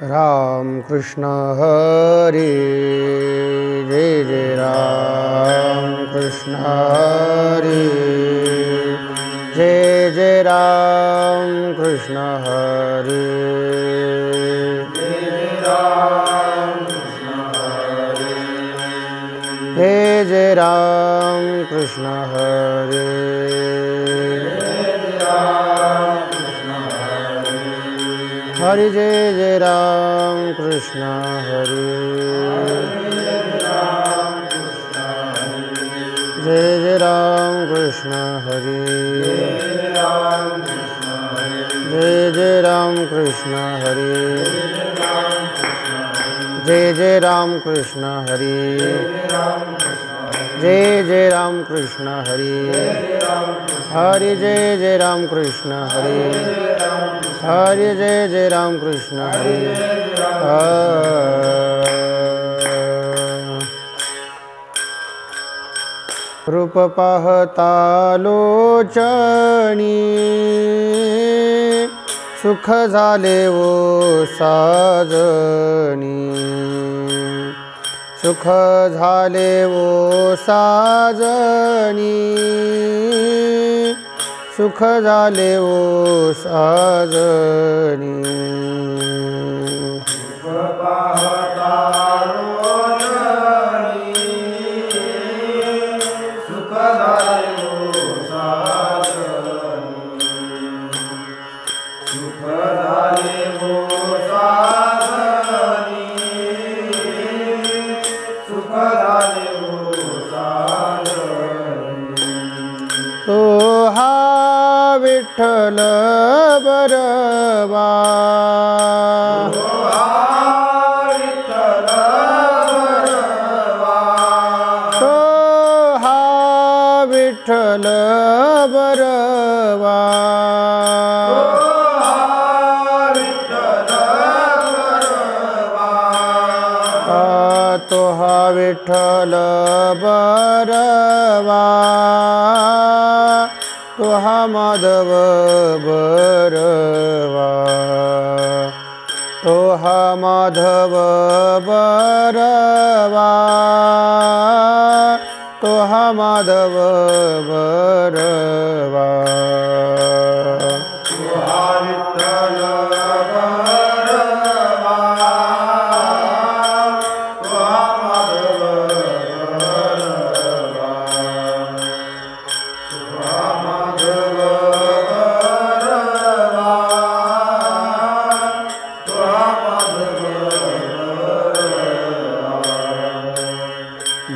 राम कृष्ण हरे जय जय राम कृष्ण हरे जय जय राम कृष्ण हरे जय जय राम कृष्ण हरे हरे जय जय राम कृष्ण हरे जय जय राम कृष्ण हरे जय जय राम कृष्ण हरे जय जय राम कृष्ण हरे जय जय राम कृष्ण हरे हरे जय जय राम कृष्ण हरे हरे जय जय राम कृष्ण हरे रूप पाहता लोचनी सुख झाले वो साजनी सुख झाले वो साजनी सुख झाले वो साजनी विठ्ठल बरवा तो हा विठ्ठल बरवा तो हा विठ्ठल बरवा तो हा माधव बरवा तो हा माधव बरवा तो हा माधव बरवा तो हा विठ्ठल बरवा तो हा माधव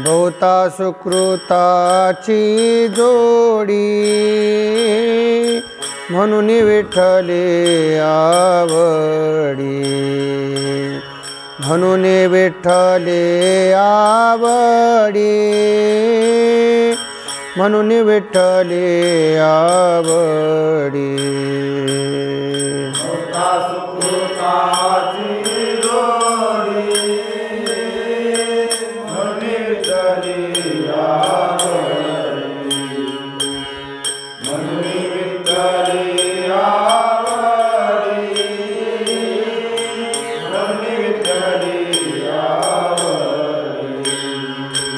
बहुता सुकृताची जोडी म्हणून विठ्ठले आवडी म्हणून विठ्ठले आवडी म्हणून विठ्ठले आवडी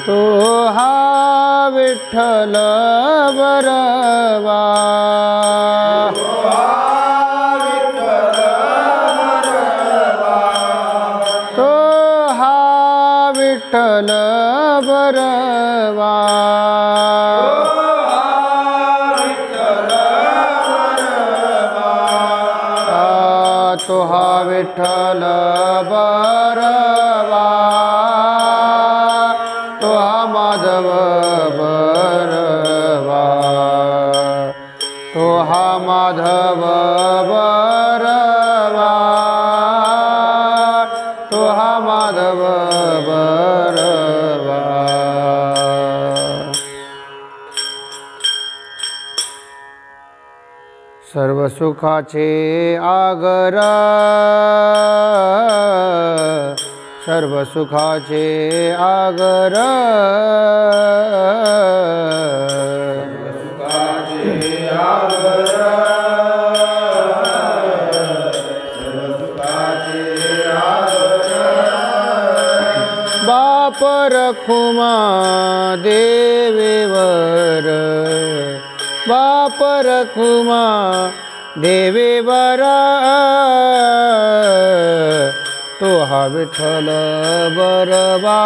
तो हा विठ्ठल बरवा तो हा विठ्ठल बरवा तो हा विठ्ठल बरवा तो हा माधव बरवा तो हा माधव बरवा तो हा माधव बरवा सर्व सुखाचे आगर सर्व सुखाचे आगर सर्व सुखाचे बाप रखुमा देवेवर बाप रखुमा देवेवर तो हा विठ्ठल बरवा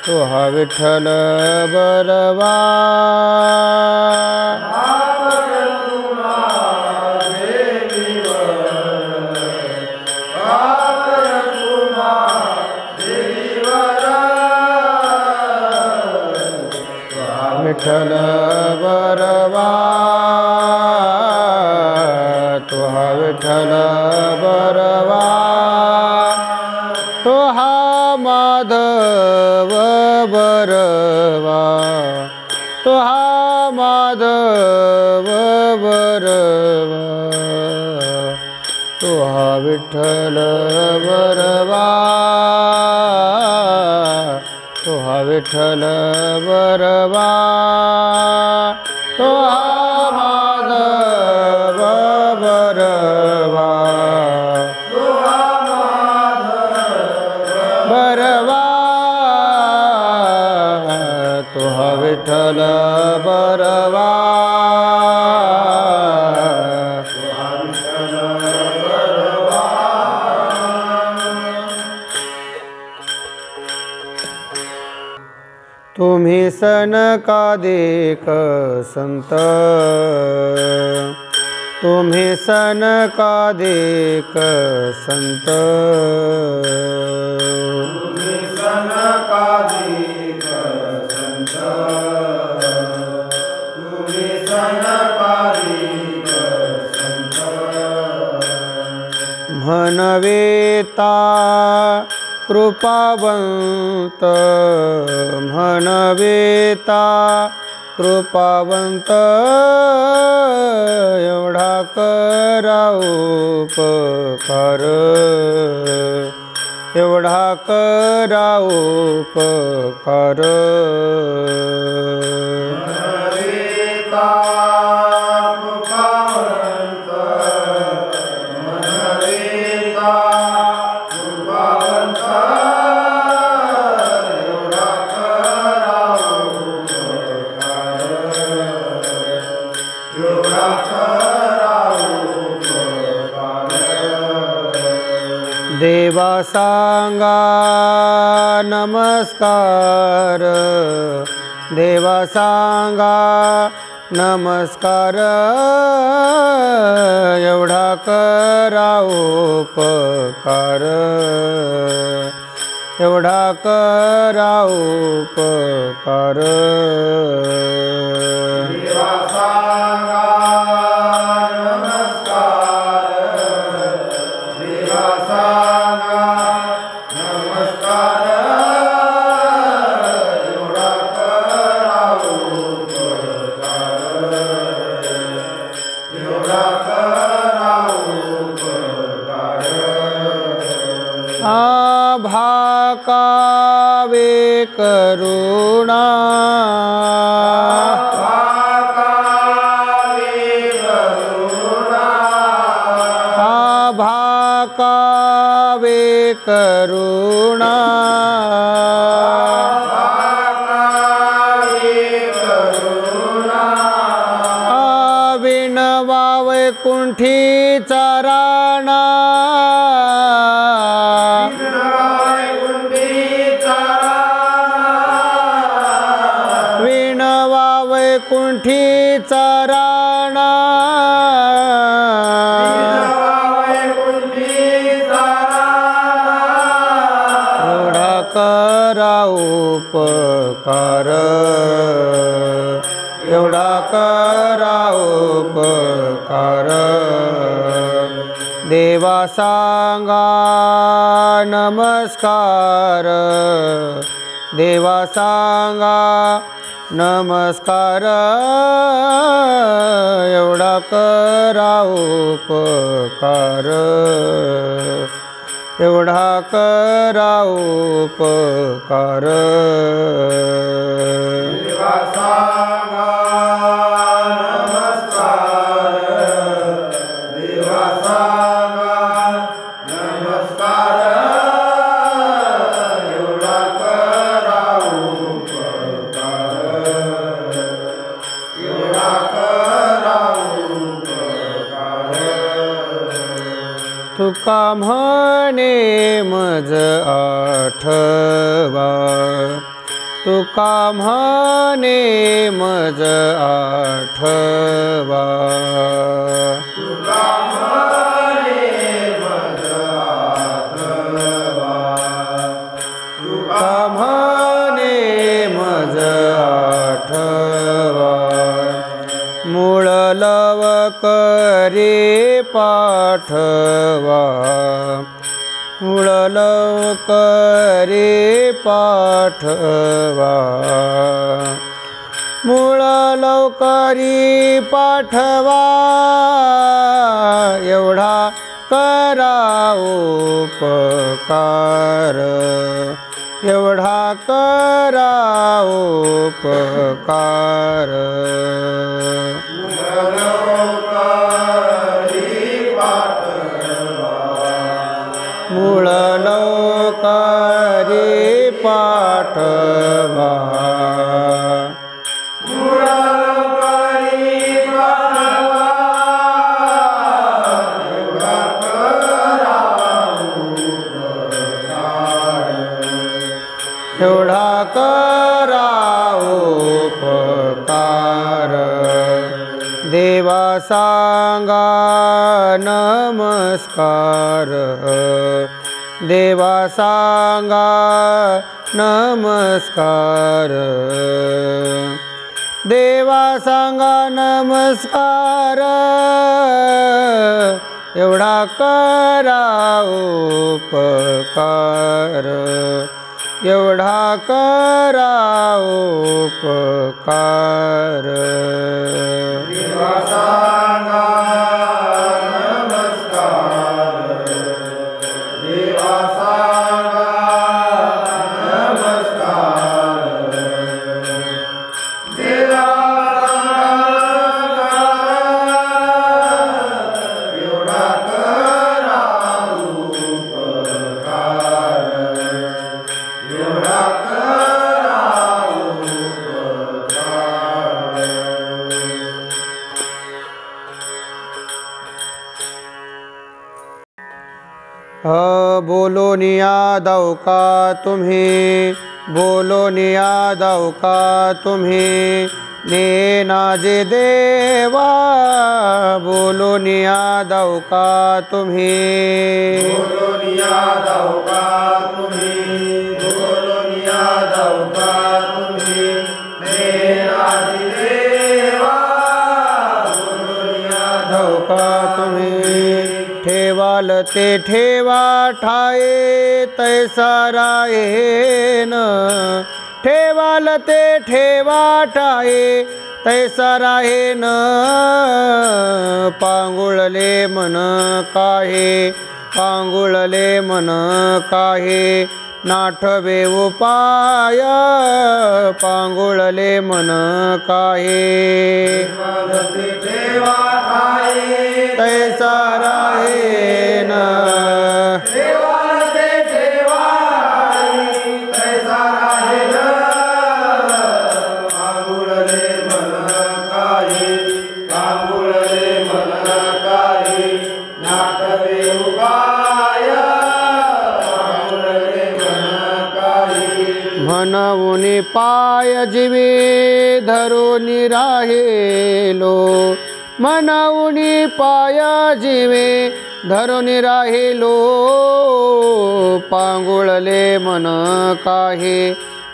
तो हा विठ्ठल बरवा विठ्ठल बरवा तो हा विठ्ठल बरवा तो हा माधव बरवा तो हा माधव बरवा तो हा विठ्ठल बरवा तो हा विठ्ठल बरवा तो हा माधव बरवा तो हा माधव बरवा तो हा विठ्ठल बरवा तुम्ही सनकादिक संत तुम्ही सनकादिक संत तुम्ही सनकादिक संत तुम्ही सनकादिक संत म्हणवेता कृपावंत म्हणवेता कृपावंत एवढा करा उपकार एवढा करा उपकार म्हणवेता कृपावंत म्हणवेता देवा सांगा नमस्कार देवा सांगा नमस्कार एवढा करा उपकार एवढा करा उपकार देवा सांगा भाकावे करुणा भाकावे करुणा विनवा वैकुंठीचा राणा विनवा वैकुंठीचा राणा एवढा करा उपकार एवढा करा उपकार देवा सांगा नमस्कार देवा सांगा नमस्कार एवढा करा उपकार एवढा करा उपकार देवा सांगा नमस्कार देवा सांगा नमस्कार तुका म्हणे मज आठवा तुका म्हणे मज आठवा तुका म्हणे मज आठवा तुका म्हणे मज आठवा मूळ लव करे पाठवा मूळ लवकरे पाठवा मूळ लवकरी पाठवा एवढा करा उपकार एवढा करा उपकार मूळ लवकरी पाठवा मूळ लवकरी पाठवा एवढा करा उपकार एवढा करा उपकार देवा सांगा नमस्कार देवा सांगा नमस्कार देवा सांगा नमस्कार एवढा करा उपकार एवढा करा उपकार देवा सांगा नमस्कार देवा सांगा नमस्कार देवा एवढा करा उपकार एवढा करा उपकार बोलो यादव का तुम्ही बोलो यादव का तुम्ही नेनाजे देवा बोलो यादव का तुम्ही बोलो यादव का तुम्ही बोलो यादव का तुम्ही मेरा देवा बोलो यादव का तुम्ही ठेवाल ते ठेवा ठाये तैसा राहेन ठेवाल ते ठेवा ठाये तैसा राहेन पांगुळले मन काहे पांगुळले मन काहे नाठवे उपाय पांगुळले मन काहे ठेवा ठाये तैसा राहेन देवालते ठेवा तैसा राहेन पांगुळले मन काहे पांगुळले मन काहे नाटवे उपाय पांगुळले मन काहे म्हणून पाय जीवे धरून राहेलो म्हणून पाय जीवे धरून राहिलो पांगुळले मन काहे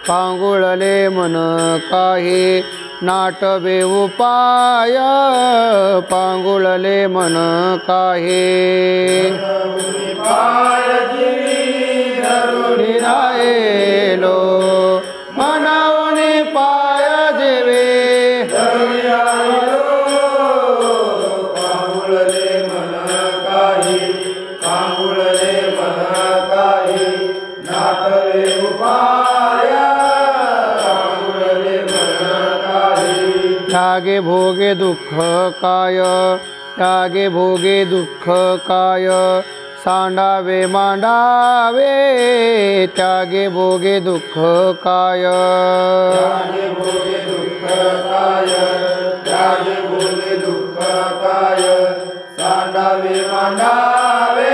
पांगुळले मन काहे नाटवे उपाय पांगुळले मन काहे पाय जीवी धरून राहिलो म्हणून पाय जीवे धरून राहिलो पांगुळले मन काहे पांगुळले मन काहे नाटवे उपाय पांगुळले मन काहे त्यागे भोगे दुःख काय त्यागे भोगे दुःख काय सांडावे मांडावे त्यागे भोगे दुःख काय त्यागे भोगे दुःख काय त्यागे भोगे दुःख काय सांडावे मांडावे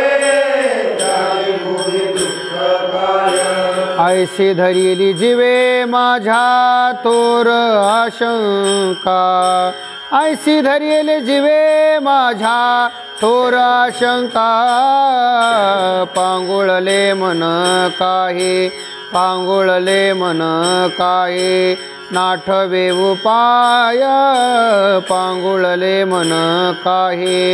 ऐशी धरिली जीवे माझ्या थोर आशंका ऐशी धरिली जीवे माझ्या थोर आशंका पांगुळले मन काही पांगुळले मन काही नाठवे उपाय पांगुळले मन काही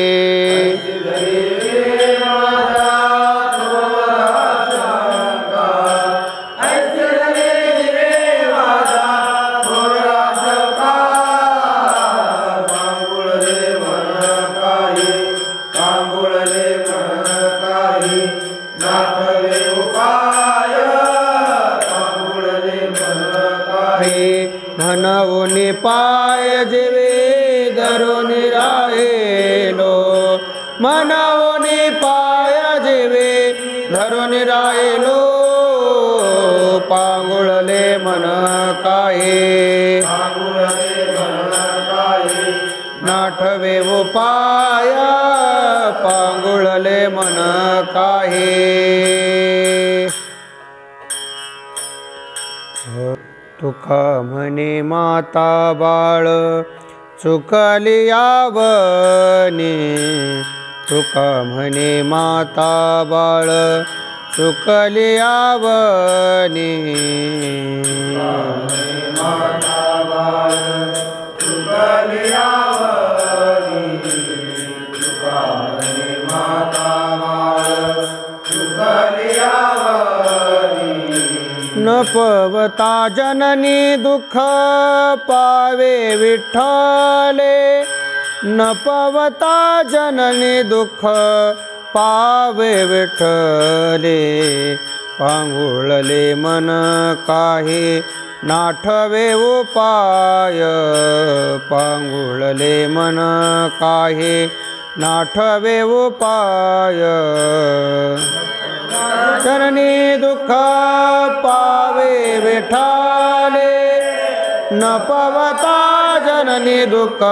म्हणून पाय जीवे धरून राहिलो म्हणून पाय जीवे धरून राहिलो पांगुळले मन काही नाठवे उपाय पांगुळले मन काही तुका म्हणे माता बाळ चुकली यावनी तुका म्हणे माता बाळ चुकली यावनी माता बाळ चुकली यावनी तुका म्हणे माता बाळ चुकली यावनी न पवता जननी दुःख पावे विठ्ठले न पवता जननी दुःख पावे विठ्ठले पांगुळले मन काही नाठवे उपाय पांगुळले मन काही नाठवे उपाय जननी दुःख पावे विठ्ठले न पवता जननी दुःख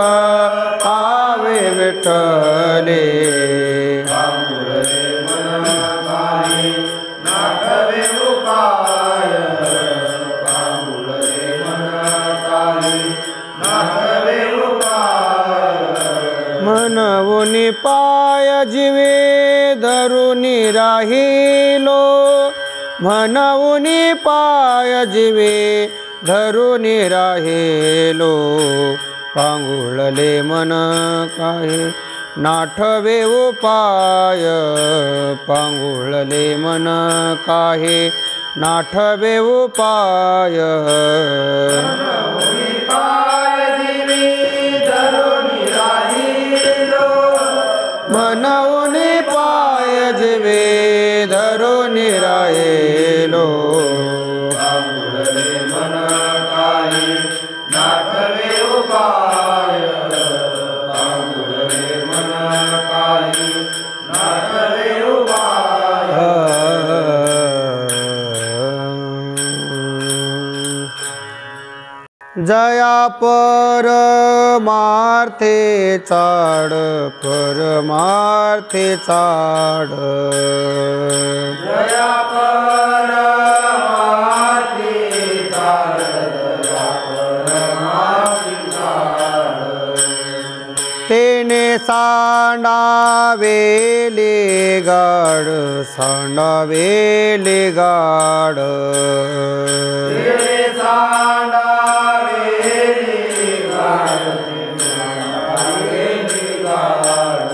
पावे विठ्ठले पांगुळले मन काही नाठवे उपाय पांगुळले मन काही नाठवे उपाय म्हणून पाय जीवे धरून राहिलो म्हणून पाय जीवे धरून राहिलो पांगुळले मन काही नाठवे उपाय पांगुळले मन काही नाठवे उपाय म्हणून पाय जीवे धरून राहिलो पांगुळले मन काही नाठवे उपाय पांगुळले मन काही नाठवे उपाय जया परमार्थे चाड परमार्थे चाड जया परमार्थी चाड जया परमार्थी चाड तेने सांडावेले गाड सांडावेले गाड तेने सांडावेली गाड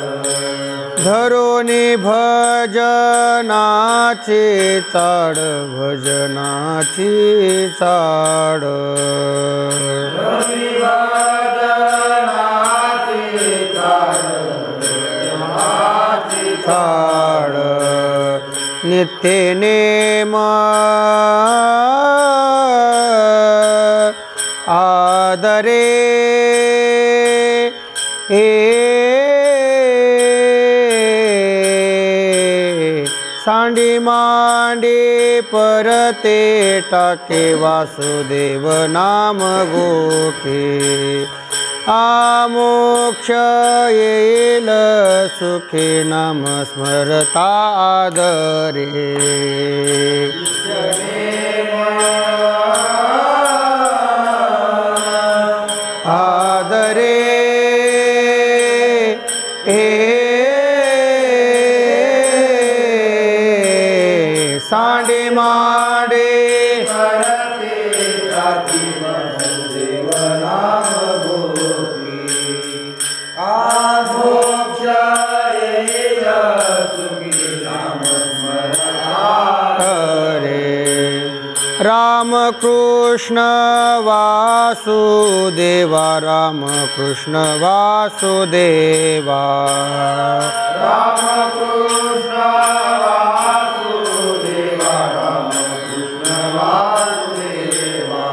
धरोनी भजनाची चाड भजनाची चाड चाड नित्य नेम आदरे सांडी मांडी परते टाके वासुदेव नाम गोखे आमोक्ष येईल सुखे नाम स्मरता आदरे आदरे सांडे माडे राम कृष्ण वासुदेवा राम कृष्ण वासुदेवा राम कृष्ण वासुदेवा राम कृष्ण वासुदेवा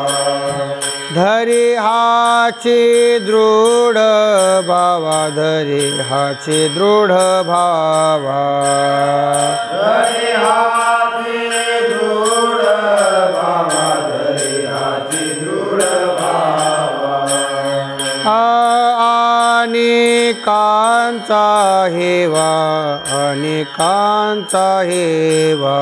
धरी हाचे दृढ भावा धरी हाचे दृढ भावा धरी हाचे दृढ भावा धरी हाचे दृढ भावा अनेकांचा हेवा अनेकांचा हेवा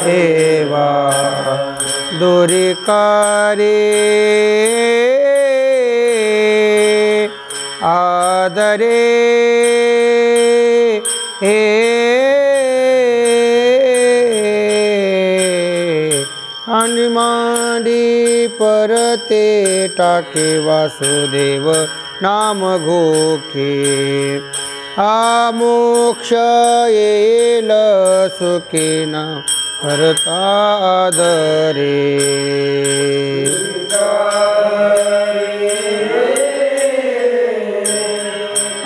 हेवा दुरी करे आदरे हे हनुमानी परते टाके वासुदेव नाम घोखे आमोक्ष येईल सुखिना हरता आदरे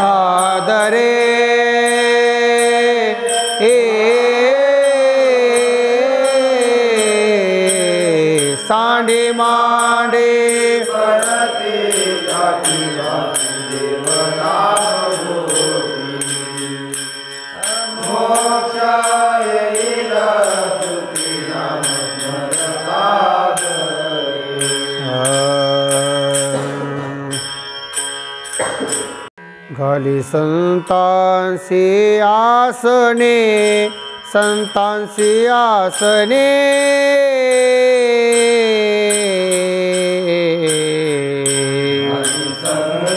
आदरे सांडे मांडे परते टाके वासुदेव नाम घोषी मोक्ष येईल सुखी नाम स्मरता घाली संतांसी आसने संतांसी आसने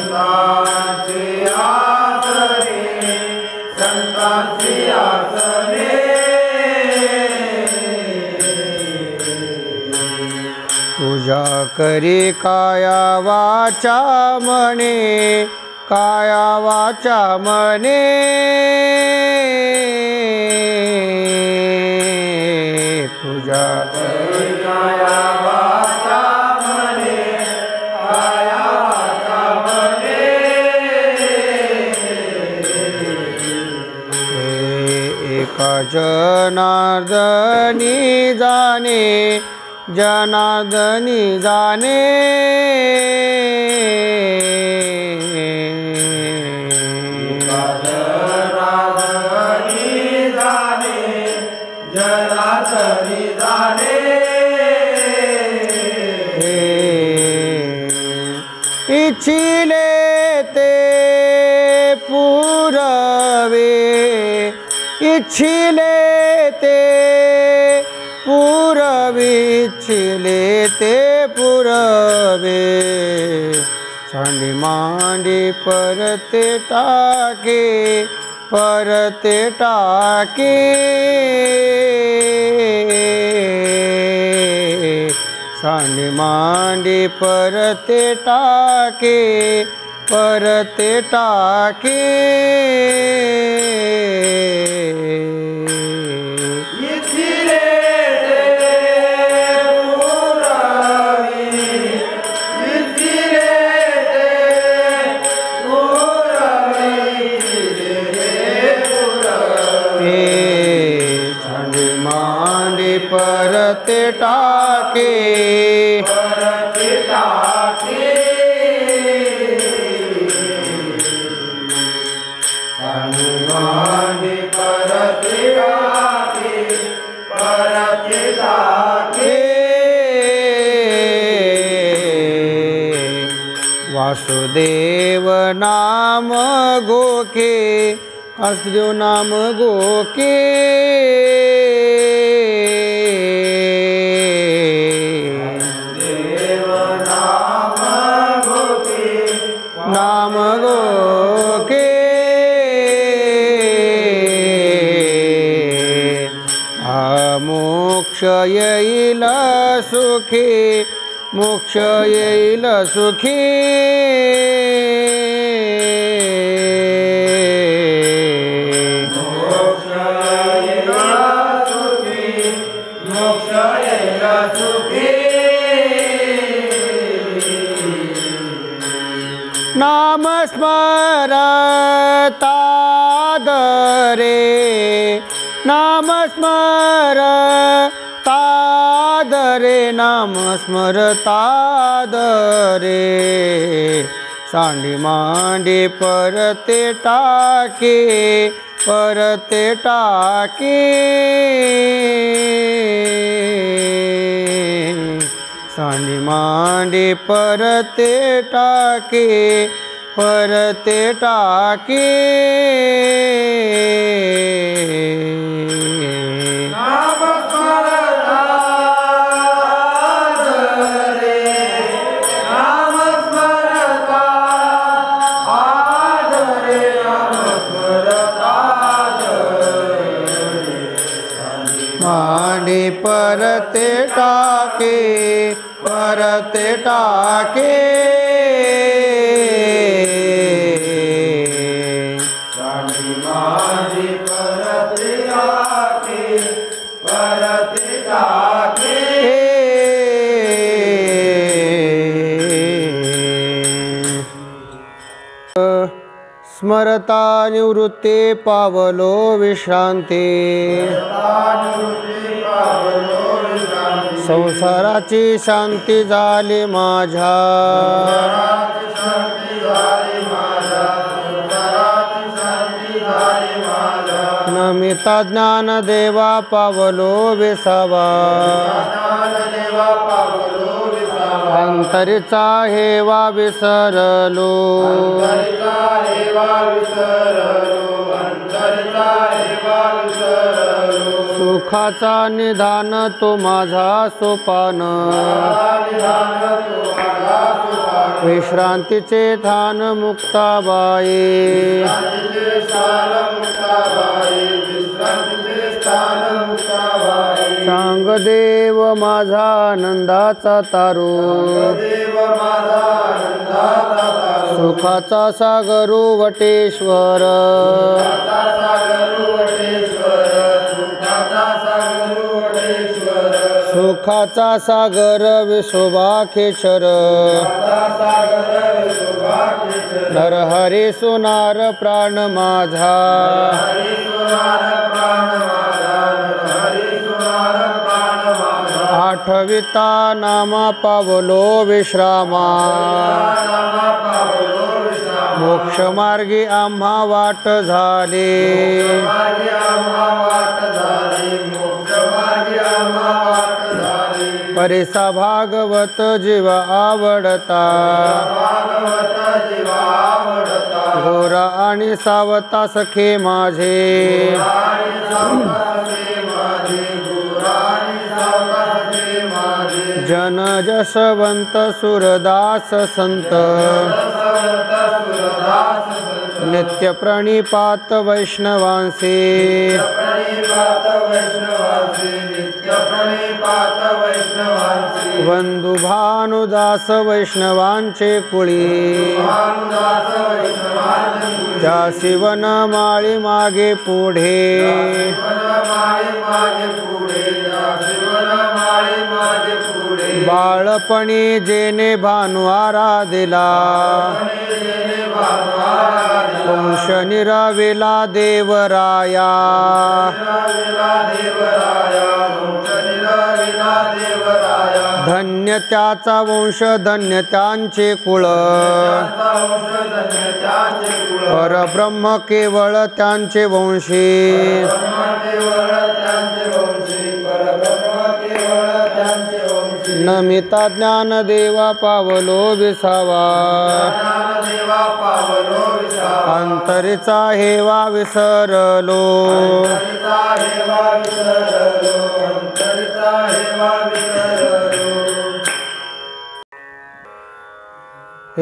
संतांची आसने संतांची आसने पूजा करी काया वाचा मने काया वाचा मने पूजा काया वाचा मने काया वाचा मने एका जनार्दनी जाणे जनार्दनी जाणे जनार्दनी जाणे इच्छिले ते पुरवे इच्छिले ते पुरवे इच्छिले ते पुरवे सांडी मांडी परते टाके परते टाके सांडी मांडी परते टाके परते टाके इच्छिले ते पुरवी इच्छिले ते पुरवी इच्छिले पुरवी सांडी मांडी परते टाके परते टाके हनुमान पर वासुदेव नाम गोखे वासुदेव नाम गोखे नाम गोखे मोक्ष येईल सुखी मोक्ष येईल सुखी मोक्ष येईल सुखी मोक्ष येईल सुखी नाम स्मरता दरे नाम स्मरता दरे नाम स्मरता दरे सांडी मांडी परते टाके परते टाके सांडी मांडी परते टाके परते टाके नाम स्मरता दरे नाम स्मरता आदरे नाम स्मरता दरे मांडी परते टाके परते टाके सांडी मांडी परते टाके परते टाके स्मरता निवृत्ते पावलो विश्रांती संसाराची शांती झाली माझ्या नमिता ज्ञान देवा पावलो विसावा अंतरीचा हेवा विसरलो सुखाचा निधान तो माझा सोपान विश्रांतीचे थान मुक्ताबाई सांग देव माझा आनंदाचा तारू सुखाचा सागरू वटेश्वर सुखाचा सागर विशोभाखेश्वर नरहरी सुनार प्राण माझा आठविता नामा पावलो विश्रामा मोक्ष मार्गी आम्हा वाट झाली परिसा भागवत जीव आवडता गोरा आणि सावता सखे माझे जन जशवंत सुरदास संत नित्य प्रणिपात वैष्णवांसी वंदू भानुदास वैष्णवांचे कुळी त्या शिवन माळी मागे पुढे बाळपणी जेने भानु आराधिला वंश निराविला देवराया धन्य त्याचा वंश धन्य त्यांचे कुळ परब्रह्म केवळ त्यांचे वंशी नमिता ज्ञानदेवा पावलो विसावा ज्ञानदेवा पावलो विसावा अंतरीचा हेवा विसरलो अंतरिता हेवा विसरलो अंतरिता हेवा विसरलो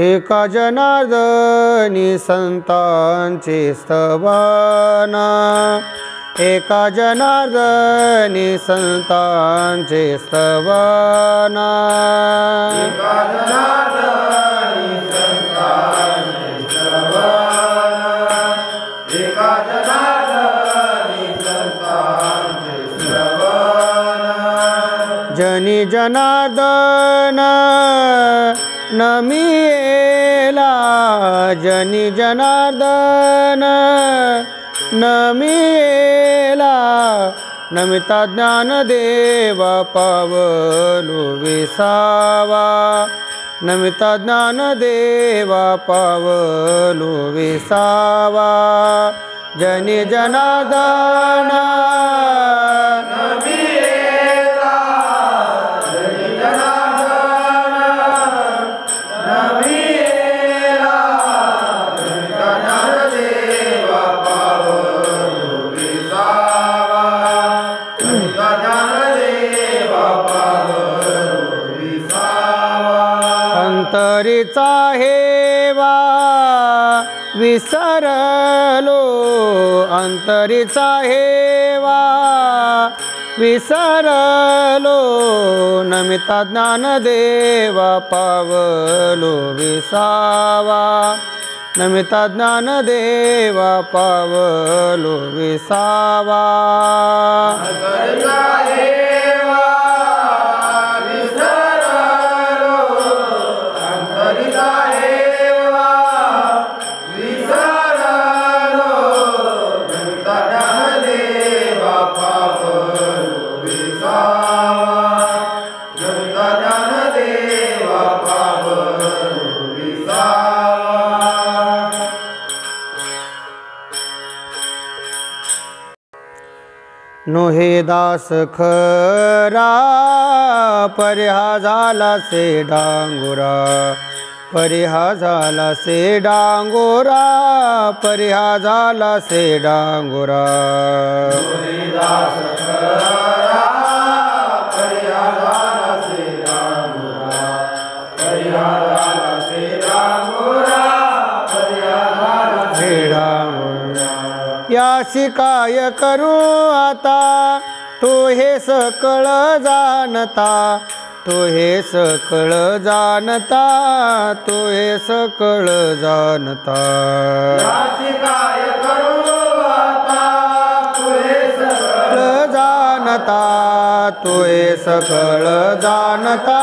एका जनार्दनी संतांचे स्तवना एका जनार्दनी संतांचे स्तवना एका जनार्दनी संतांचे स्तवना एका जनार्दनी संतांचे स्तवना जनी जनार्दन नमियेला जनी जनार्दन नमियेला नमिता ज्ञानदेवा पावलो विसावा नमिता ज्ञानदेवा पावलो विसावा जनी जनार्दन नमियेला जनी जनार्दन नमियेला नमिता ज्ञानदेवा पावलो विसावा नमिता ज्ञानदेवा पावलो विसावा अंतरीचा हेवा विसरलो अंतरीचा हेवा विसरलो नमिता ज्ञानदेवा पावलो विसावा नमिता ज्ञानदेवा पावलो विसावा अंतरिता हेवा विसरलो अंतरिता हेवा विसरलो नमिता ज्ञानदेवा पावलो विसावा नमिता ज्ञानदेवा पावलो विसावा नोहे दास खरा परिहा झाला से डांगोरा परिहा झाला से डांगोरा परिहा झाला से डांगोरा हरिदास खरा परिहारा से डांगोरा परिहारा से डांगोरा परिहारा से हे डांगोरा यासी काय करू आता तो हे सकळ जाणता तो हे सकळ जाणता तो हे सकळ जाणता याची काय करू आता तुहे सकळ जाणता तो हे सकळ जाणता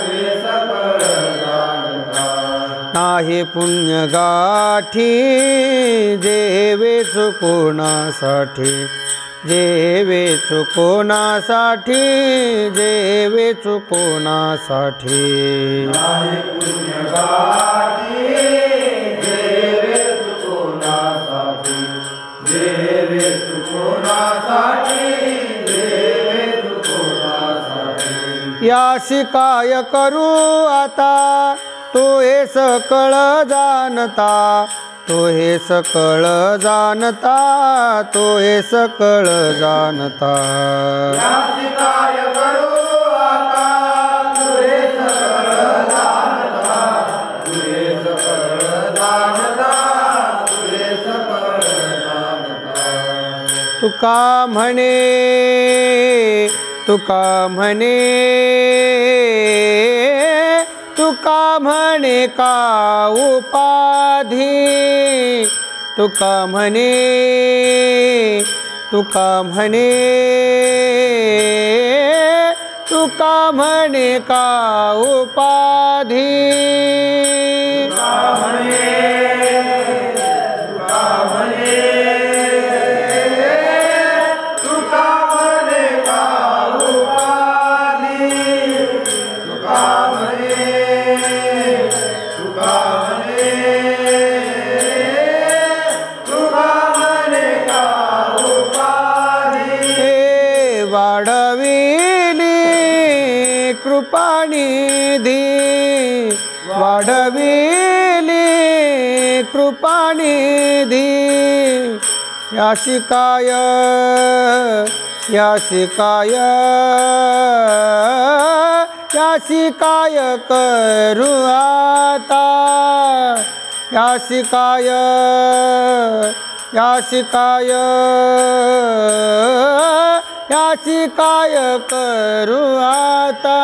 तुहे सकळ जाणता नाही पुण्य गाठी जेवे चुकोनासाठी जेवे चुकोनासाठी जेवे चुकोनासाठी नाही पुण्य गाठी देवे चुकोनासाठी देवे चुकोनासाठी देवे चुकोनासाठी यासी काय करू आता तो हे सकळ जाणता तो हे सकळ जाणता तो हे सकळ जाणता याची काय करू आता तुहे सकळ जाणता तुहे सकळ जाणता तुहे सकळ जाणता तुका म्हणे तुका म्हणे तुका म्हणे का उपाधी तुका म्हणे तुका म्हणे तुका म्हणे का उपाधी तुका म्हणे तुका म्हणे तुका म्हणे का उपाधी तुका म्हणे तुका म्हणे तुका म्हणे का उपाधी हे वाढविली कृपानिधी वाढविली कृपानिधी यासी काय यासी काय यासी काय करू आता यासी काय यासी काय यासी काय करू आता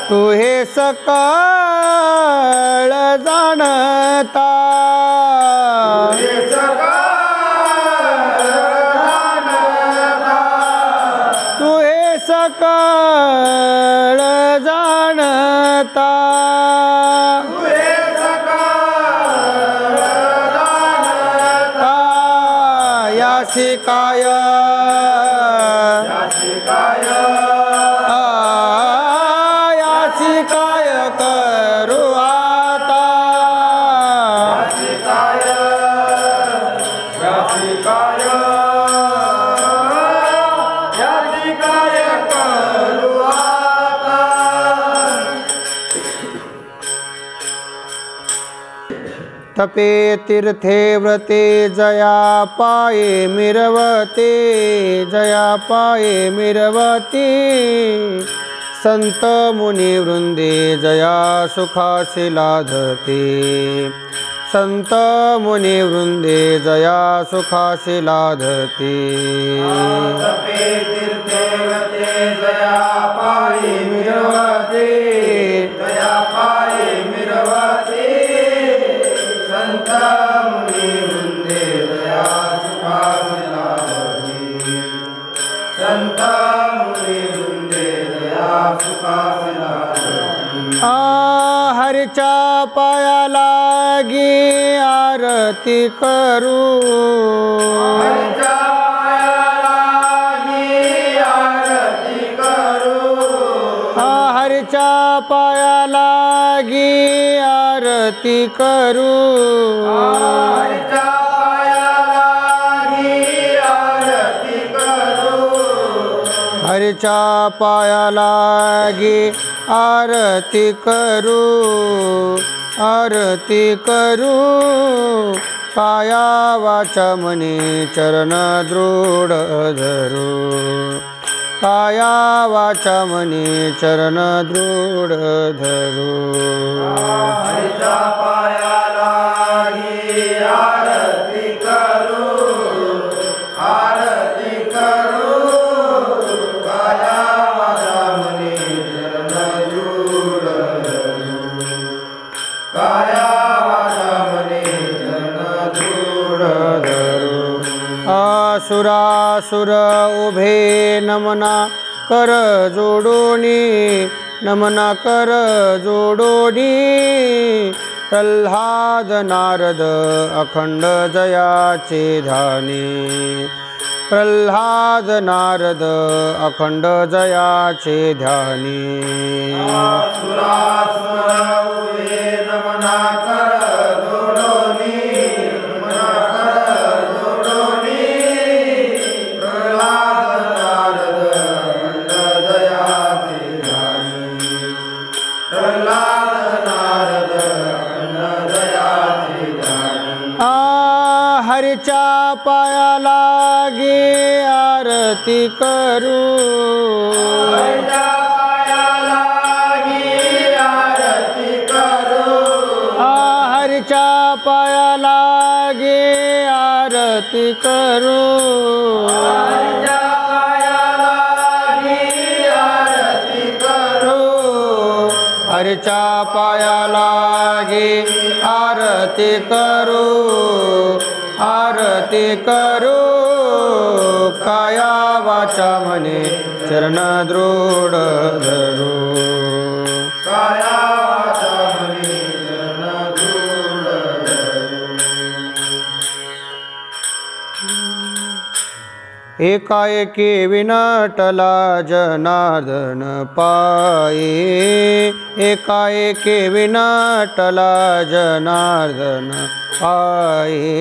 तू हे सकळ जाणता तू हे सकळ जाणता यासी काय यासी काय करू आता तपे तीर्थे व्रते जया पाये मिरवते जया पाये मिरवते संत मुनी वृंदे जया सुखासी लाधते संत मुनी वृंदे जया सुखासी लाधते तपे तीर्थे व्रते जया पाये मिरवते जया पाये मिरवते संत मुनी वृंदे जया सुखासी लाधते संत मुनी वृंदे जया सुखासी लाधते हरच्या पाया लागी आरती करू हरच्या पाया लागी आरती करू हरच्या पाया लागी आरती करू हरच्या पाया लागी आरती करू हरच्या पाया लागी आरती करू आरती करू काया वाचा मने चरण दृढ धरू काया वाचा मने चरण दृढ धरू हरच्या पाया लागी आरती करू आरती करू काया वाचा मने चरण दृढ धरू काया वाचा मने चरण दृढ धरू आसुरासुर उभे नमना कर जोडोनी नमना कर जोडोनी प्रल्हाद नारद अखंड जयाचे ध्यानी प्रल्हाद नारद अखंड जयाचे ध्यानी सुरासुर उभे नमना कर जोडोनी नमना कर जोडोनी प्रल्हाद नारद अखंड जयाचे ध्यानी प्रल्हाद नारद अखंड जयाचे ध्यानी हरच्या पाया लागे आरती करू हरच्या पाया लागी आरती करू हरच्या पाया लागे आरती करू हरच्या पाया लागी आरती करू हरच्या पाया लागे आरती करू आरती करू काया वाचा मने चरण दृढ धरू काया वाचा मने चरण दृढ धरू एकाएकी विनटला जनार्दन पाये एकाएकी विनटला जनार्दन पाये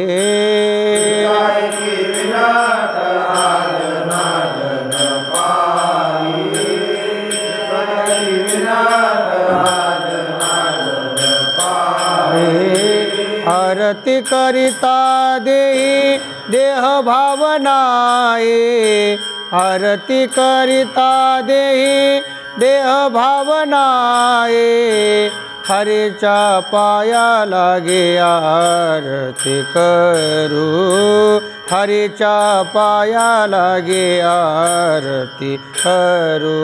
एकाएकी विनटला जनार्दन पाये एकाएकी विनटला जनार्दन पाये आरती करिता देही देह भावनाये आरती करिता देही देह भावनाये हरीच्या पाया लागे आरती करू हरीच्या पाया लागे आरती करू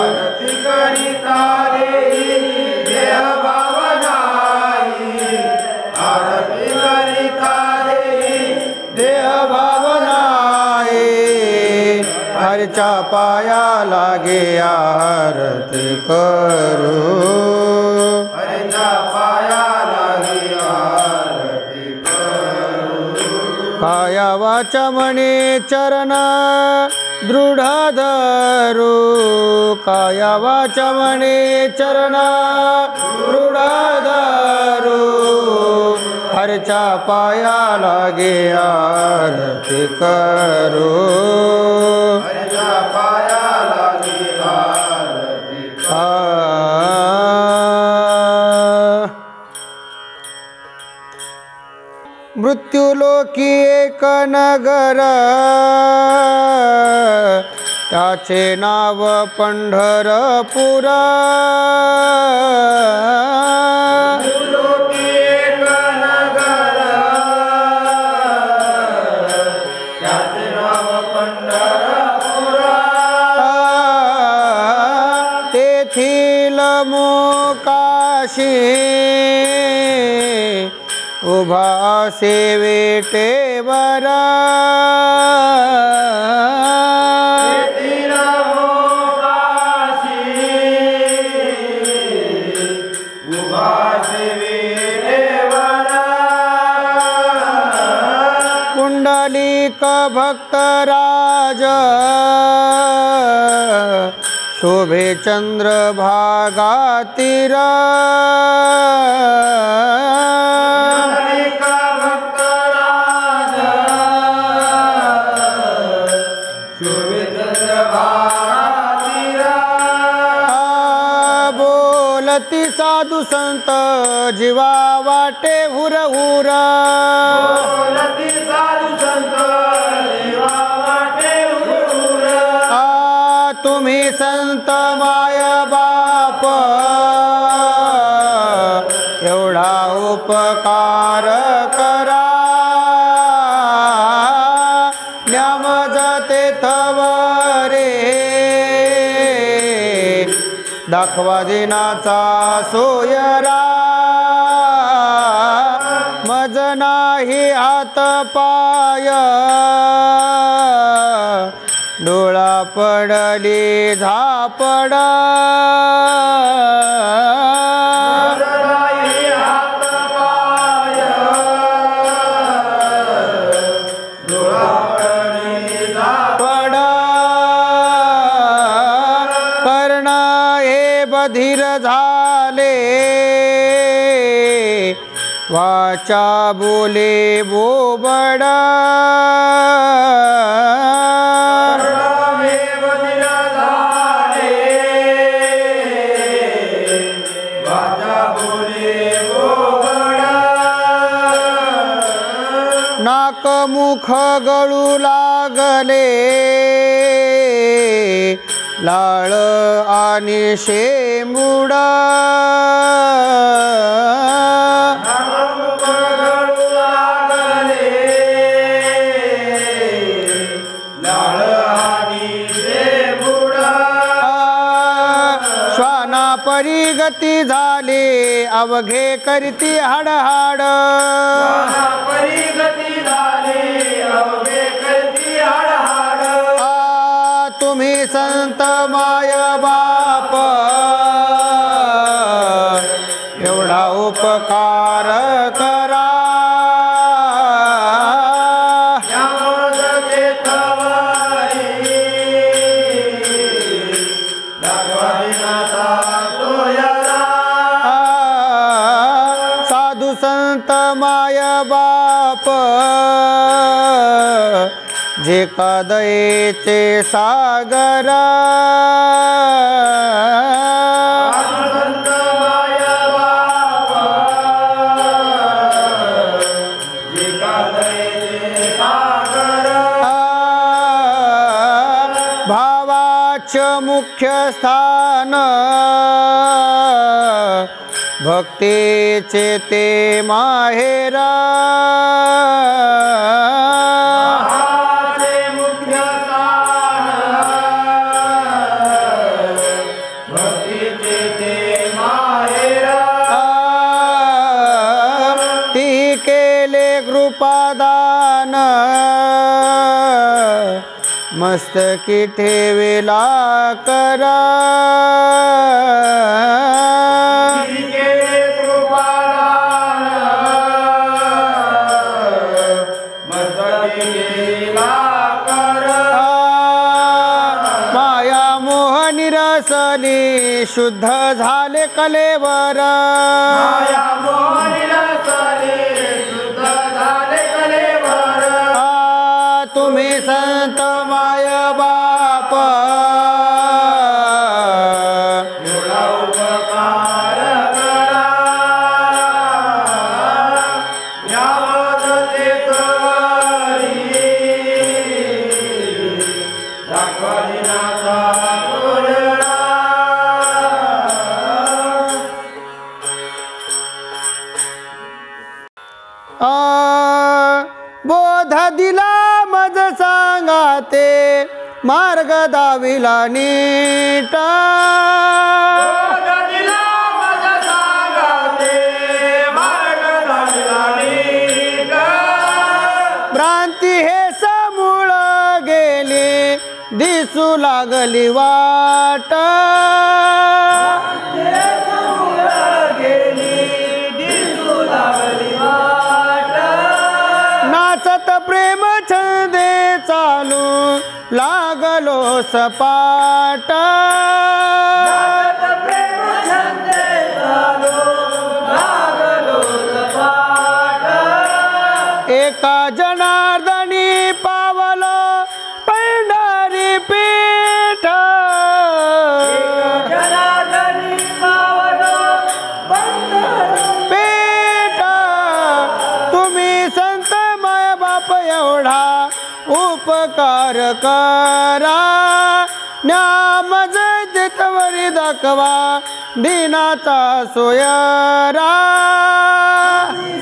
आरती करिता देही देह भावनाये आरती करिता देही देह भावनाये हरच्या पाया लागे आरती करू हरीच्या पाया लागे आरती करू काया वाचा मने चरण दृढ धरू काया वाचा मने चरण दृढ धरू हरच्या पाया लागे आरती करू हरीच्या पाया लागे आरती मृत्युलोकी एक नगर त्याचे नाव पंढरपूर लोकी एक नगर त्याचे नाव पंढरपूर तेथील मोकाशी उभा सेवेटेवर तेथील मोकाशी उभा सेवेवर कुंडलिक भक्तराज शोभे चंद्रभागातीर अनेक भक्तराज शोभे चंद्रभागातीर बोलती साधू संत जीवा वाटे हुर हुर बोलती साधू संत जीवा वाटे हुर तुम्ही संत माय बाप एवढा उपकार करा न्यामजते थवरे दाखवा दिनाचा सोयरा मज नाही हात पाय डोळा पडली झापड सदाई हात पाय डोळा पडली पड कर्ण हे बधीर झाले वाचा बोले बोबड नाक मुख गळू लागले लाळ आणि शेंबुड श्वाना परिगती झाली अवघे करती हाड परिगती झाली अवघे करती हाड संत माय बाप एवढा उपकार करा साधू संत माय बाप जे का दयेचे सागर भावाचे मुख्य स्थान भक्तीचे ते माहेरा ती केले कृपादान मस्तकी ठेवेला करा माया मोह निरसली शुद्ध झाले कलेवर तुम्ही संत माय बाप बोध दिला मज सांगाते मार्ग दाविला नीट भ्रांती हे समूळ गेली दिसू लागली वाट नाचत प्रेम छंदे चालू लागलो सपाट एका जनार्दनी पावल पंढरी पीठ पीठ तुम्ही संत माय बाप एवढा उपकार करा न्यामज जितवरी दाखवा दिनाचा सोयरा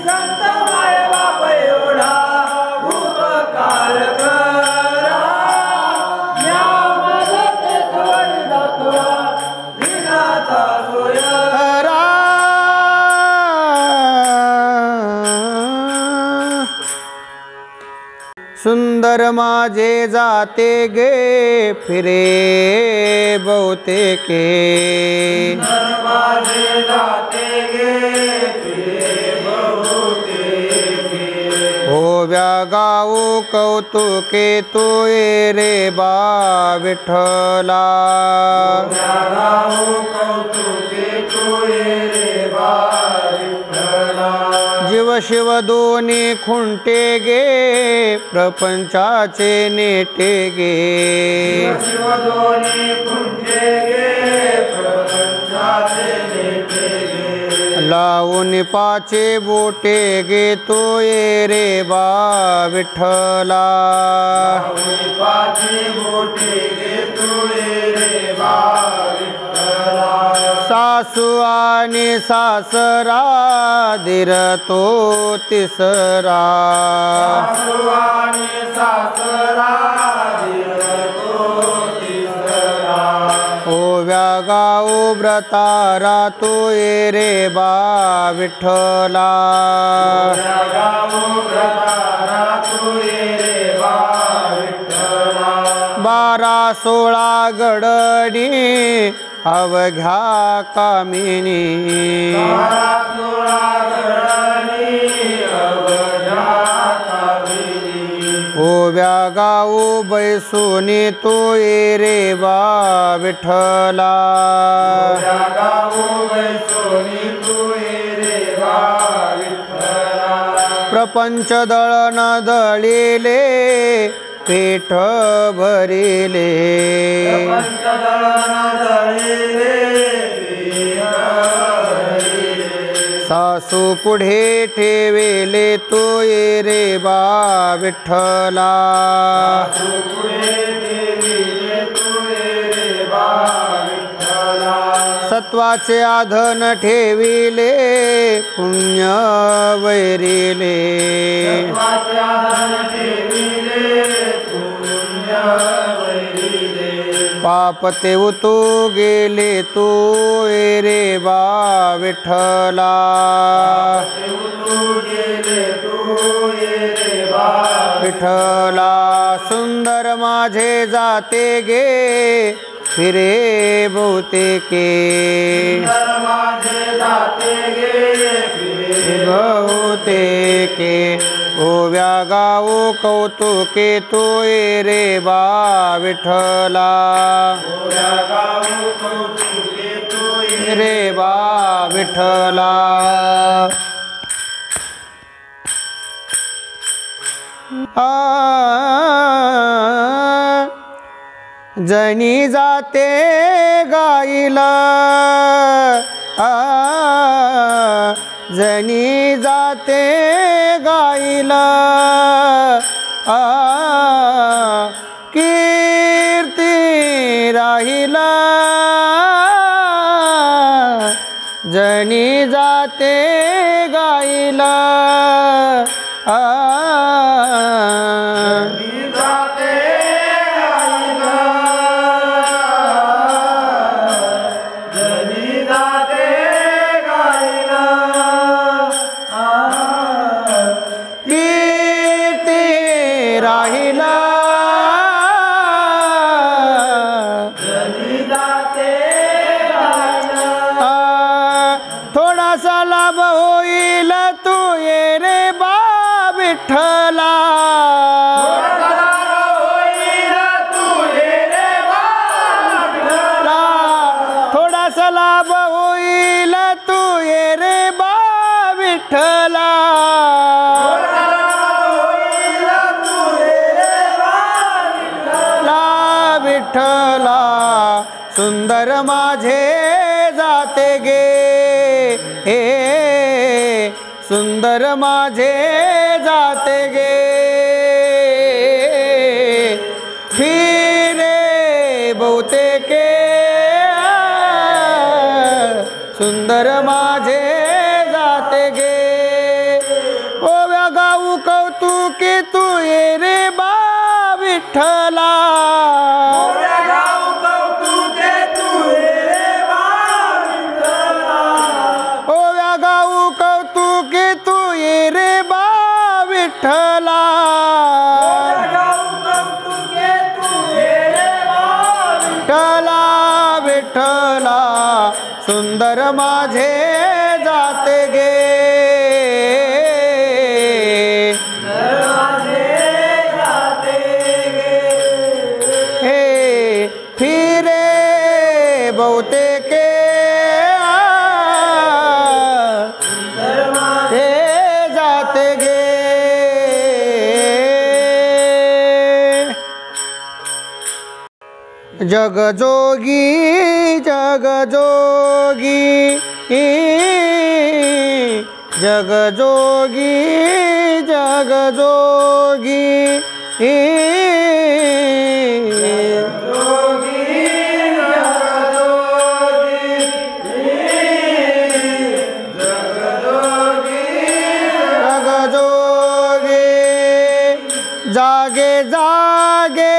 संत माय बाप एवढा उपकार करा न्यामज जितवरी दाखवा दिनाचा सोयरा सुंदर माझे जाते गे फिरे बहुतेके माझे जाते गे फिरे बहुतेके होव्या गाऊ कौतुके तो रे बा विठ्ठला गाऊ कौतुके तो रे बा विठ्ठला जीव शिव दोन्ही खुंटे गे प्रपंचाचे नेटे गे शिव दोन्ही खुंटे गे प्रपंचाचे नेटे गे लावून पाचे बोटे गे तो रे बा विठ्ठला पाचे बोटे गे तो रे बा विठ्ठला सासू आणि सासरा धीर तो तिसरा सासू आणि सासरा धीर तो तिसरा ओव्या गाऊ व्रतारा तो रे बा विठ्ठला गाऊ व्रतारा तो रे बा विठ्ठला 12-16 गडणी अवघ्या कामिनी 12-16 गडणी अवघ्या कामिनी ओव्या गाऊ बैसोनी तो ये रे बा विठ्ठला ओव्या गाऊ बैसोनी तो ये रे बा विठ्ठला प्रपंच दळण दळिले पीठ भरिले प्रपंच दळण दळिले पीठ भरिले सासू पुढे ठेवेले तो ये रे बा विठ्ठला सासू पुढे ठेविले तो ये रे बा विठ्ठला सत्वाचे आधन ठेविले पुण्य वैरिले सत्वाचे आधन ठेविले पुण्य वैरिले पाप ते उतू गेले तू ये रे बा विठ्ठला तू गेले तू ये रे बा विठ्ठला सुंदर माझे जाते गे फिरे बहुतेके माझे जाते गे फिरे बहुतेके ओव्या गाऊ कौतुके तो ये रे बा विठ्ठला ओव्या गाऊ कौतुके तो ये रे बा विठ्ठला जनी जाते गाईला जनी जाते गाईला कीर्ती राहिला जनी जाते गाईला जाते गाईला जनी जाते गाईला कीर्ती राहिला जनी जाते गाईला थोडासा लाभ होईल तू ये रे बा विठ्ठला थोडासा लाभ होईल तू ये रे बा विठ्ठला विठ्ठला सुंदर माझे जाते गे हे सुंदर माझे जाते गे फिरे बहुतेके सुंदर माझे जाते गे ओव्या गाऊ कौतुके तू ये रे बा विठ्ठला ओव्या गाऊ कौतुके तू ये रे बा विठ्ठला विठ्ठला विठ्ठला सुंदर माझे जाते गे हे फिरे बहुतेके हे जाते गे जगजोगी जगजोगी जगजोगी जगजोगी जागे जागे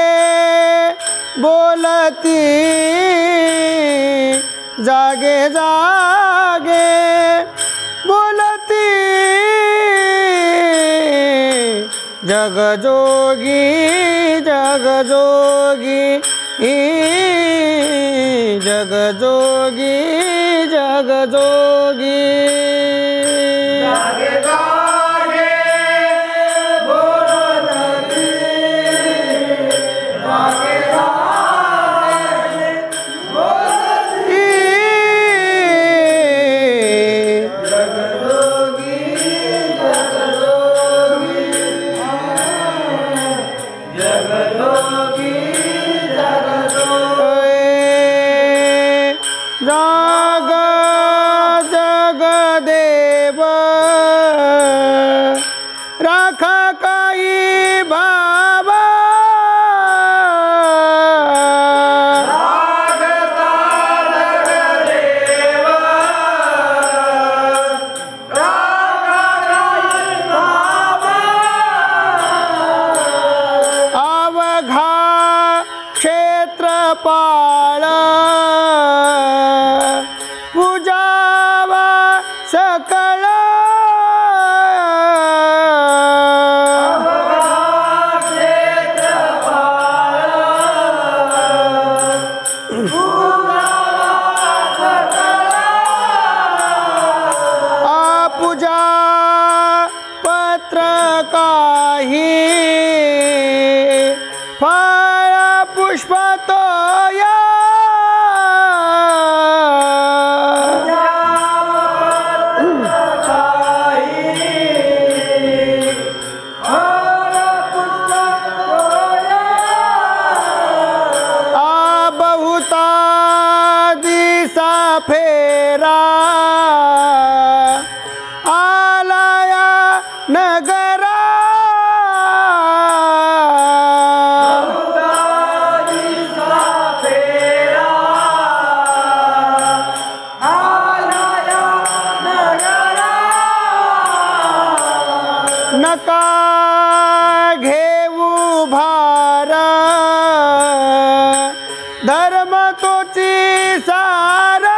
बोलती जागे जागे बोलती जगजोगी जगजोगी जगजोगी जगजोगी जागे जागे बोलती जागे जागे बोलती जगजोगी जगजोगी जगजोगी जाग जगदेव राखा काही बाबा रागता जगदेव राखा काही बाबा अवघा क्षेत्रपाळ पूजावा सकळ पूजा पत्र काही फळ पुष्प तोया बहुता दिसा फेरा आलाया नगरा नका घेऊ भार धर्म तोची सारा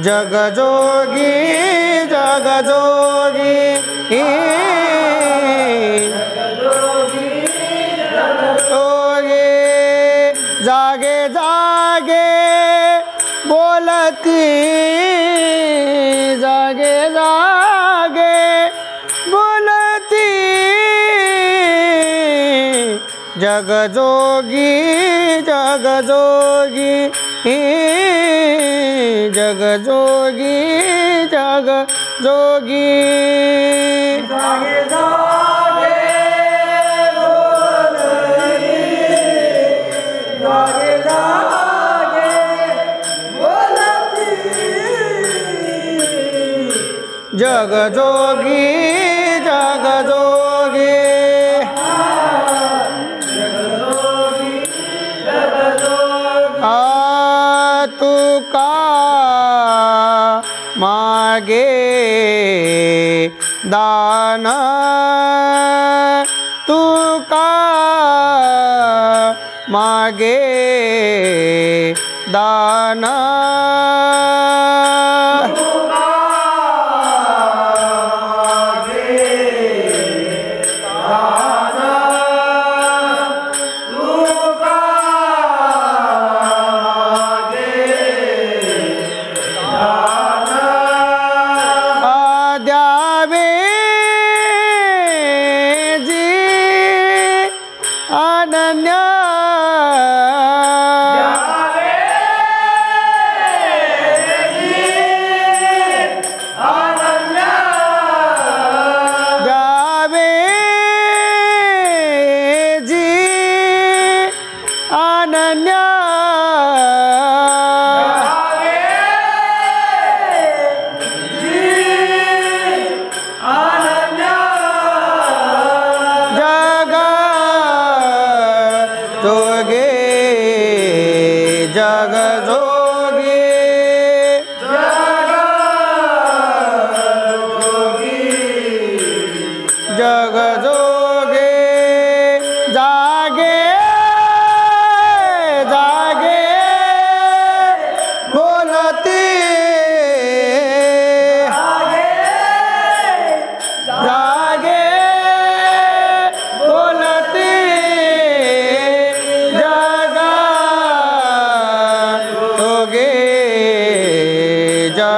जगजोगी जगजोगी जोगी जागे जागे बोलती जागे जागे बोलती जगजोगी जगजोगी जगजोगी जगजोगी जागे जागे बोलती जागे जागे बोलती जगजोगी जगजोगी तुका मागे दान तुका मागे दान द्यावे जी अनन्य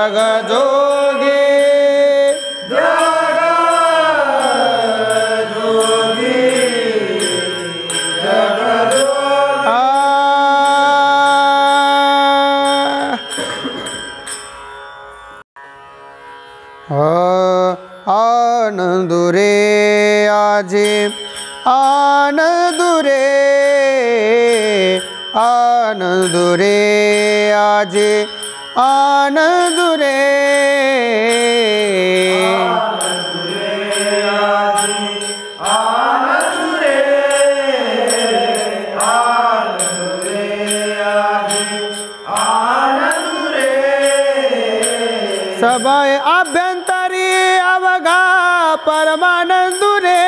जग जोगी आनंद रे आजे आनंद रे आनंद रे आजे आनंद रे सबाय अभ्यंतरी अवघा परमानंद रे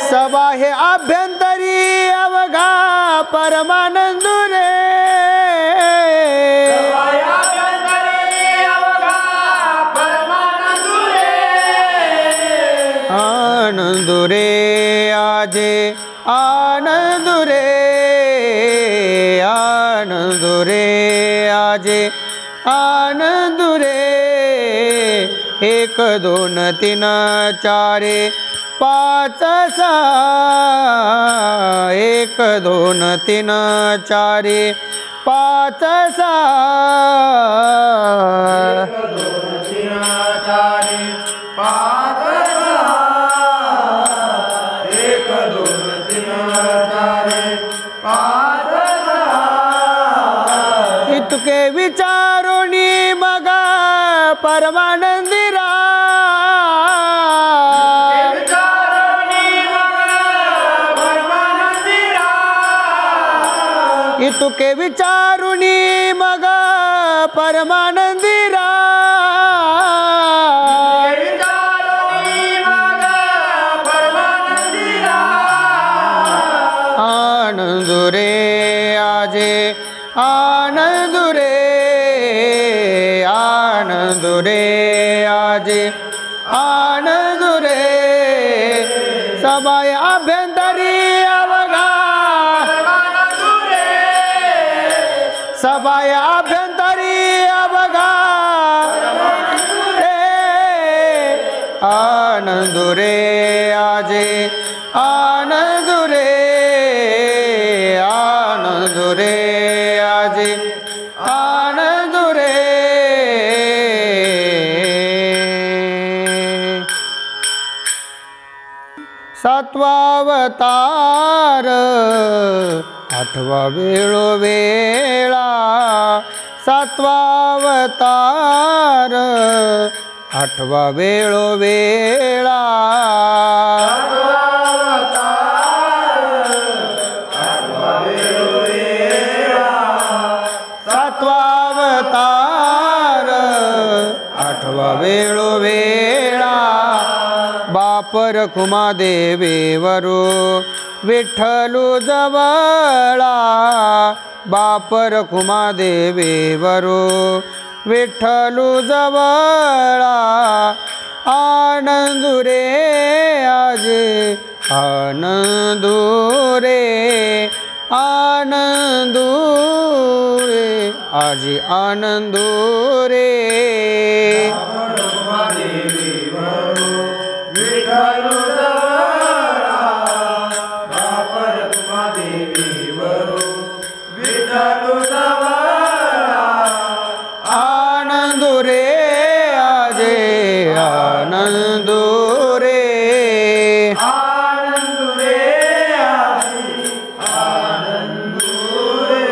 सभा हे अभ्यंतरी अवघा परमानंद रे आनंद रे आजे आनंद रे आनंद रे आजे आनंद रे एक दोन तीन चारे पाच सहा एक दोन तीन चारे पाच सहा इतके विचारुनी मगा परमानंदिरा इतके विचारुनी मगा परमानंदिरा आनंद रे आजे आनंद रे आनंद रे आजे आनंद रे सबाय अभ्यंतरी अवघा सबाय अभ्यंतरी अवघा आनंद रे आजे आनंद रे आनंद रे आजे आनंद रे सातवावतार आठवा वेळो वेळा सातवावतार आठवा वेळो वेळा सातवावतार आठवा वेळो वेळा बापर खुमा देवेवरो विठ्ठलू जवळा बापर खुमा देवेवरो विठ्ठलू जवळा आनंद रे आजे आनंद रे आनंद रे आजे आनंद रे आनंद रे आजे आनंद रे आनंद रे आनंद रे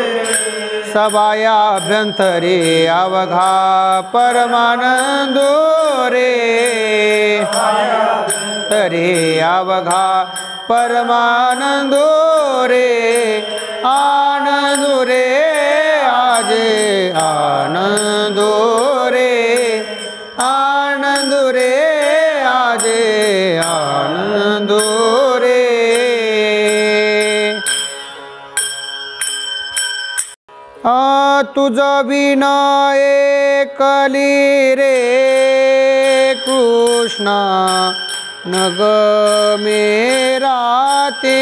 सबाया अभ्यंतरी अवघा परमानंद रे तरी अवघा परमानंद रे आनंद रे आजे आनंद रे आनंद रे आजे आनंद रे तुझ विना एकली रे कृष्णा नग मेरा ते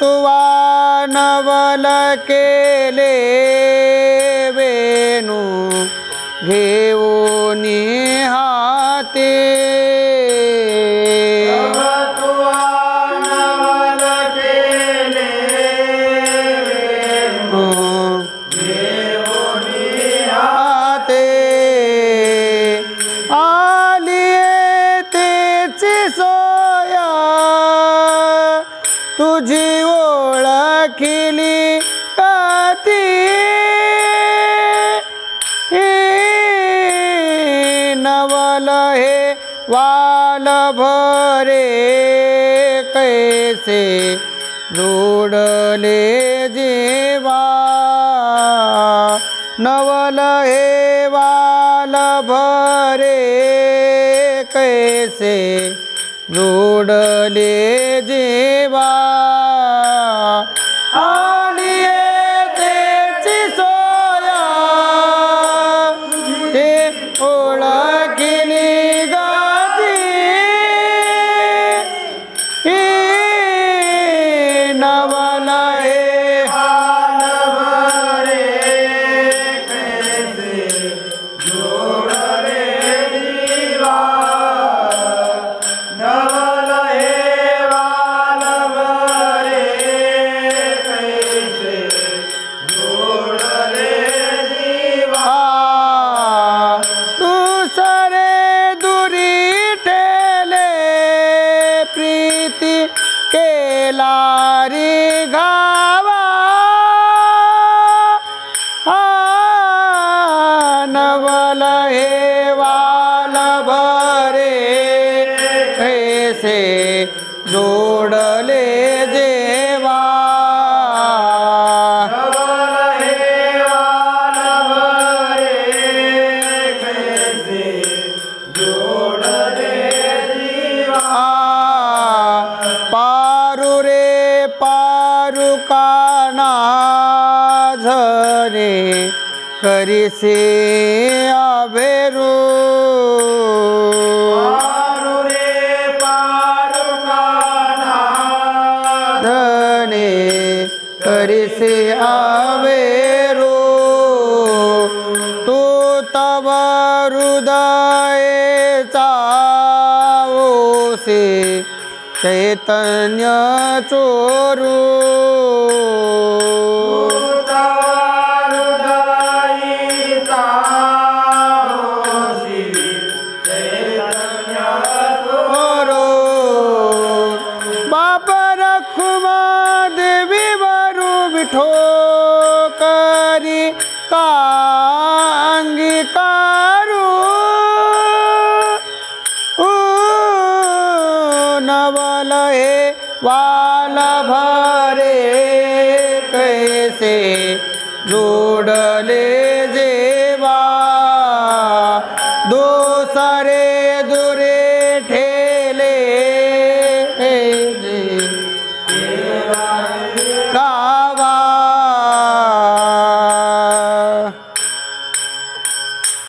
तुवा नवल केले वेणू घेऊन हाते तुझी ओळखली काती नवल हे वाल भरे कैसे जोडले जेवा नवल हे वाल भरे कैसे जोडले जेवा आलिये तेची सोया ते ओळखली गाती नवल हे वाल भरे कैसे जोडले जीवा नवल हे वाल भरे कैसे जोडले जीवा दुसरे दुरी ठेले प्रीती केलारी घावा नवल हे वाल भरे कैसे जोडले जेवा नवल हे वाल भरे कैसे जोडले जीवा पारू रे पारू काना झरे करिसे अभेरू पारू रे पारू काना धने करिसे अभेरू तू तव हृदय चावोसे चैतन्य चोरू बाप रखुमा देवी वरु विठो करी कांगीकारू नवल हे वाल भरे कैसे जो